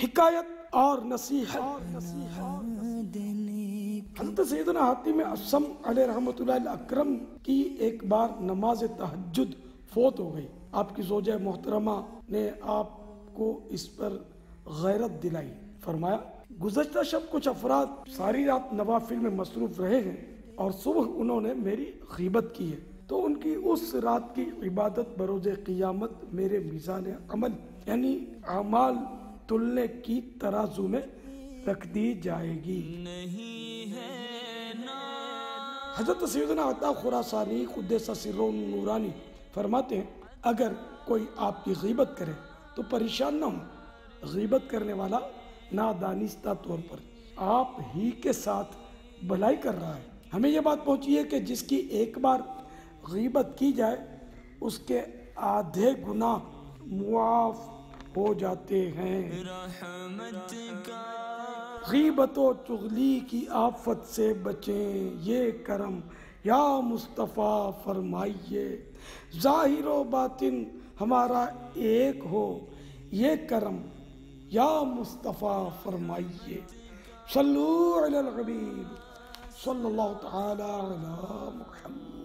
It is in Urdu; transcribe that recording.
حکایت اور نصیحت۔ حضرت سیدنا حاتم اصم علیہ رحمۃ اللہ اکرم کی ایک بار نماز تہجد فوت ہو گئی۔ آپ کی زوجہ محترمہ نے آپ کو اس پر غیرت دلائی، فرمایا گزشتہ شب کچھ افراد ساری رات نوافل میں مصروف رہے ہیں اور صبح انہوں نے میری غیبت کی ہے، تو ان کی اس رات کی عبادت بروز قیامت میرے میزان عمل یعنی اعمال تلنے کی ترازو میں رکھ دی جائے گی۔ حضرت سیدنا عطا خراسانی قدس سرہ نورانی فرماتے ہیں اگر کوئی آپ کی غیبت کرے تو پریشان نہ ہو، غیبت کرنے والا نادانستہ طور پر آپ ہی کے ساتھ بھلائی کر رہا ہے۔ ہمیں یہ بات پہنچی ہے کہ جس کی ایک بار غیبت کی جائے اس کے آدھے گناہ معاف ہو جاتے ہیں۔ غیبت و چغلی کی آفت سے بچیں، یہ کرم یا مصطفیٰ فرمائیے، ظاہر و باطن ہمارا ایک ہو، یہ کرم یا مصطفیٰ فرمائیے۔ صلو علی الحبیب صلی اللہ تعالی علی محمد۔